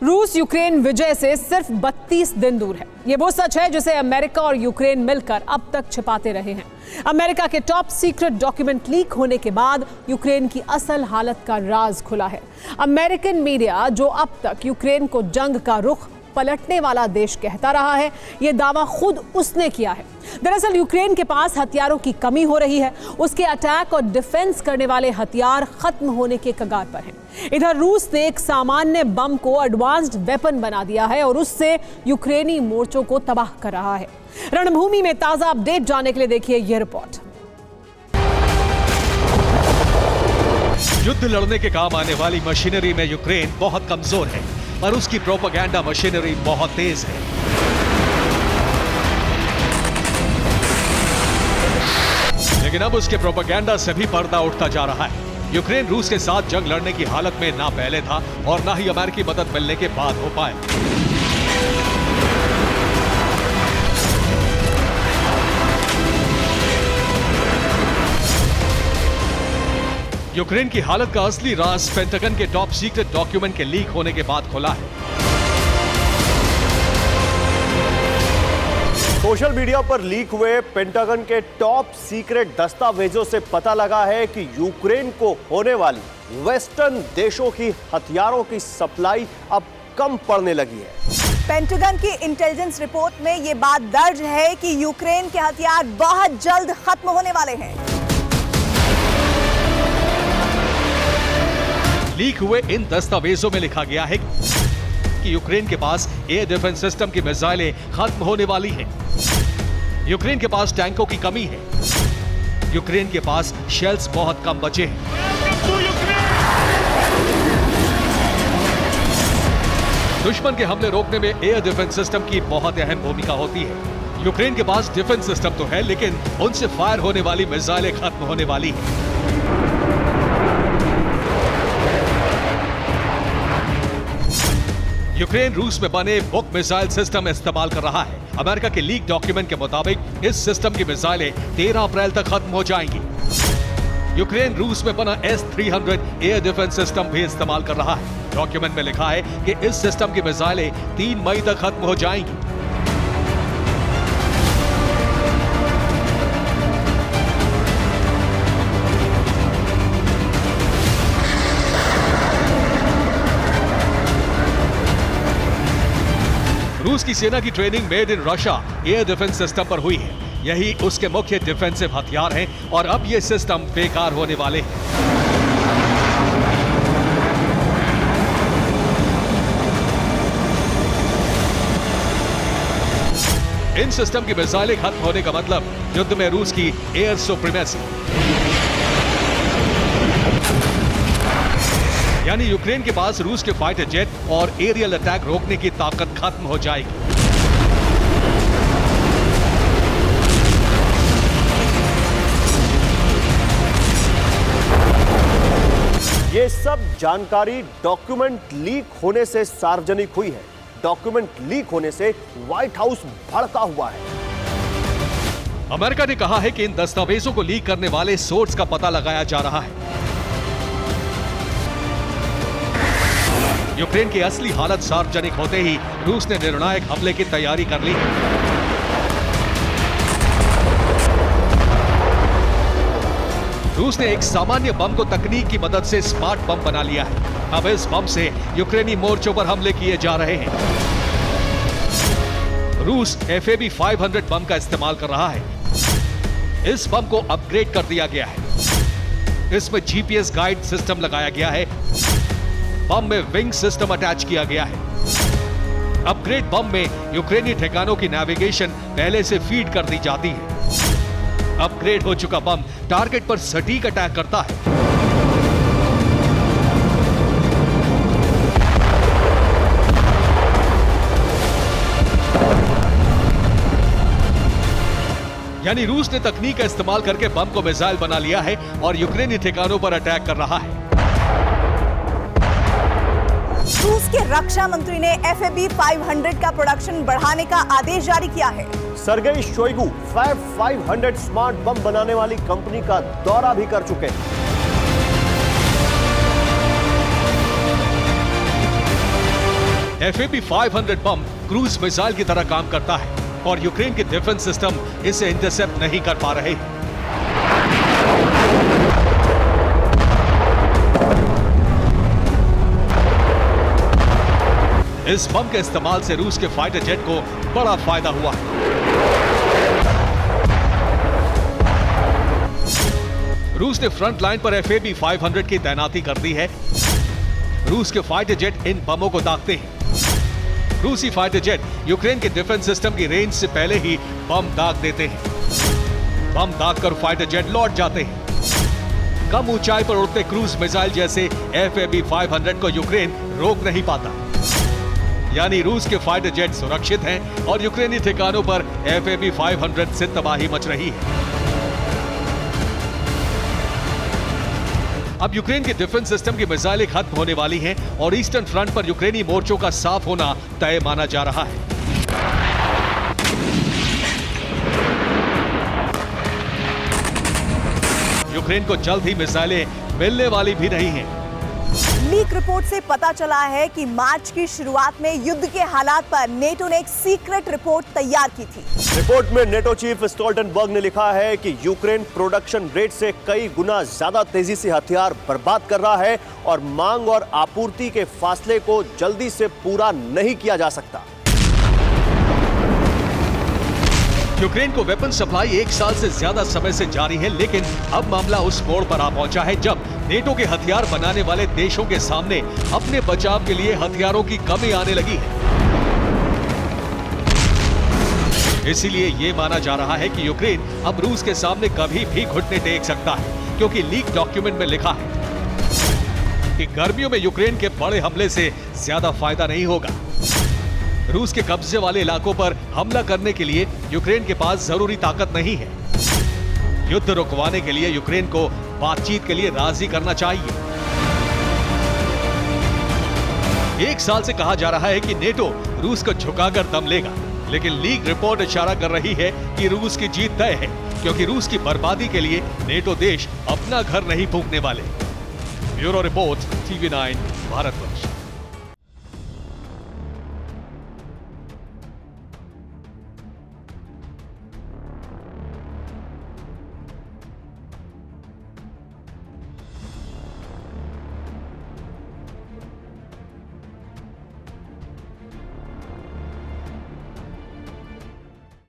रूस यूक्रेन विजय से सिर्फ 32 दिन दूर है। ये वो सच है जिसे अमेरिका और यूक्रेन मिलकर अब तक छिपाते रहे हैं। अमेरिका के टॉप सीक्रेट डॉक्यूमेंट लीक होने के बाद यूक्रेन की असल हालत का राज खुला है। अमेरिकन मीडिया, जो अब तक यूक्रेन को जंग का रुख पलटने वाला देश कहता रहा है, ये दावा खुद उसने किया है। दरअसल यूक्रेन के पास हथियारों की कमी हो रही है। उसके अटैक और डिफेंस करने वाले हथियार खत्म होने के कगार पर हैं। इधर रूस ने एक सामान्य बम को एडवांस्ड वेपन बना दिया है और उससे यूक्रेनी मोर्चों को तबाह कर रहा है। रणभूमि में ताजा अपडेट जानने के लिए देखिए यह रिपोर्ट। युद्ध लड़ने के काम आने वाली मशीनरी में यूक्रेन बहुत कमजोर है, पर उसकी प्रोपेगेंडा मशीनरी बहुत तेज है। लेकिन अब उसके प्रोपेगेंडा से भी पर्दा उठता जा रहा है। यूक्रेन रूस के साथ जंग लड़ने की हालत में ना पहले था और ना ही अमेरिकी मदद मिलने के बाद हो पाए। यूक्रेन की हालत का असली राज पेंटागन के टॉप सीक्रेट डॉक्यूमेंट के लीक होने के बाद खुला है। सोशल मीडिया पर लीक हुए पेंटागन के टॉप सीक्रेट दस्तावेजों से पता लगा है कि यूक्रेन को होने वाली वेस्टर्न देशों की हथियारों की सप्लाई अब कम पड़ने लगी है। पेंटागन की इंटेलिजेंस रिपोर्ट में यह बात दर्ज है कि यूक्रेन के हथियार बहुत जल्द खत्म होने वाले हैं। लीक हुए इन दस्तावेजों में लिखा गया है कि यूक्रेन के पास एयर डिफेंस सिस्टम की मिसाइलें खत्म होने वाली हैं। यूक्रेन के पास टैंकों की कमी है। यूक्रेन के पास शेल्स बहुत कम बचे हैं। दुश्मन के हमले रोकने में एयर डिफेंस सिस्टम की बहुत अहम भूमिका होती है। यूक्रेन के पास डिफेंस सिस्टम तो है, लेकिन उनसे फायर होने वाली मिसाइलें खत्म होने वाली हैं। यूक्रेन रूस में बने बुक मिसाइल सिस्टम इस्तेमाल कर रहा है। अमेरिका के लीक डॉक्यूमेंट के मुताबिक इस सिस्टम की मिसाइलें 13 अप्रैल तक खत्म हो जाएंगी। यूक्रेन रूस में बना S-300 एयर डिफेंस सिस्टम भी इस्तेमाल कर रहा है। डॉक्यूमेंट में लिखा है कि इस सिस्टम की मिसाइलें 3 मई तक खत्म हो जाएंगी। रूस की सेना की training made in Russia air defence system पर हुई है। यही उसके मुख्य डिफेंसिव हथियार हैं और अब ये सिस्टम बेकार होने वाले हैं। इन सिस्टम की मिसाइलें खत्म होने का मतलब युद्ध में रूस की एयर सुप्रीमेसी, यानी यूक्रेन के पास रूस के फाइटर जेट और एरियल अटैक रोकने की ताकत खत्म हो जाएगी। ये सब जानकारी डॉक्यूमेंट लीक होने से सार्वजनिक हुई है। डॉक्यूमेंट लीक होने से व्हाइट हाउस भड़का हुआ है। अमेरिका ने कहा है कि इन दस्तावेजों को लीक करने वाले सोर्स का पता लगाया जा रहा है। यूक्रेन की असली हालत सार्वजनिक होते ही रूस ने निर्णायक हमले की तैयारी कर ली। रूस ने एक सामान्य बम को तकनीक की मदद से स्मार्ट बम बना लिया है। अब इस बम से यूक्रेनी मोर्चों पर हमले किए जा रहे हैं। रूस FAB 500 बम का इस्तेमाल कर रहा है। इस बम को अपग्रेड कर दिया गया है। इसमें GPS गाइड सिस्टम लगाया गया है। बम में विंग सिस्टम अटैच किया गया है। अपग्रेड बम में यूक्रेनी ठिकानों की नेविगेशन पहले से फीड कर दी जाती है। अपग्रेड हो चुका बम टारगेट पर सटीक अटैक करता है। यानी रूस ने तकनीक का इस्तेमाल करके बम को मिसाइल बना लिया है और यूक्रेनी ठिकानों पर अटैक कर रहा है। रूस के रक्षा मंत्री ने FAB 500 का प्रोडक्शन बढ़ाने का आदेश जारी किया है। Sergei Shoigu FAB 500 smart bomb बनाने वाली कंपनी का दौरा भी कर चुके हैं। FAB 500 बम क्रूज मिसाइल की तरह काम करता है और यूक्रेन के डिफेंस सिस्टम इसे इंटरसेप्ट नहीं कर पा रहे। इस बम के इस्तेमाल से रूस के फाइटर जेट को बड़ा फायदा हुआ है। रूस ने फ्रंट लाइन पर FAB 500 की तैनाती कर दी है। रूस के फाइटर जेट इन बमों को दागते हैं। रूसी फाइटर जेट यूक्रेन के डिफेंस सिस्टम की रेंज से पहले ही बम दाग देते हैं। बम दागकर फाइटर जेट लौट जाते हैं। कम ऊंचाई पर उड़ते क्रूज मिसाइल जैसे FAB 500 को यूक्रेन रोक नहीं पाता। यानी रूस के फाइटर जेट सुरक्षित हैं और यूक्रेनी ठिकानों पर FAB 500 से तबाही मच रही है। अब यूक्रेन के डिफेंस सिस्टम की मिसाइलें खत्म होने वाली हैं और ईस्टर्न फ्रंट पर यूक्रेनी मोर्चों का साफ होना तय माना जा रहा है। यूक्रेन को जल्द ही मिसाइलें मिलने वाली भी नहीं हैं। लीक रिपोर्ट से पता चला है कि मार्च की शुरुआत में युद्ध के हालात पर नेटो ने एक सीक्रेट रिपोर्ट तैयार की थी। रिपोर्ट में नेटो चीफ स्टोल्टनबर्ग ने लिखा है कि यूक्रेन प्रोडक्शन रेट से कई गुना ज्यादा तेजी से हथियार बर्बाद कर रहा है और मांग और आपूर्ति के फासले को जल्दी से पूरा नहीं किया जा सकता। यूक्रेन को वेपन सप्लाई 1 साल से ज्यादा समय से जारी है, लेकिन अब मामला उस मोड़ पर आ पहुंचा है जब नेटो के हथियार बनाने वाले देशों के सामने अपने बचाव के लिए हथियारों की कमी आने लगी है। इसीलिए यह माना जा रहा है कि यूक्रेन अब रूस के सामने कभी भी घुटने टेक सकता है, क्योंकि लीक डॉक्यूमेंट में लिखा है कि गर्मियों में यूक्रेन के बड़े हमले से ज्यादा फायदा नहीं होगा। रूस के कब्जे वाले इलाकों पर हमला करने के लिए यूक्रेन के पास जरूरी ताकत नहीं है। युद्ध रुकवाने के लिए यूक्रेन को बातचीत के लिए राजी करना चाहिए। 1 साल से कहा जा रहा है कि नेटो रूस को झुकाकर दम लेगा, लेकिन लीक रिपोर्ट इशारा कर रही है कि रूस की जीत तय है, क्योंकि रूस की बर्बादी के लिए नेटो देश अपना घर नहीं फूंकने वाले। Bureau report, TV9 Bharatvarsh.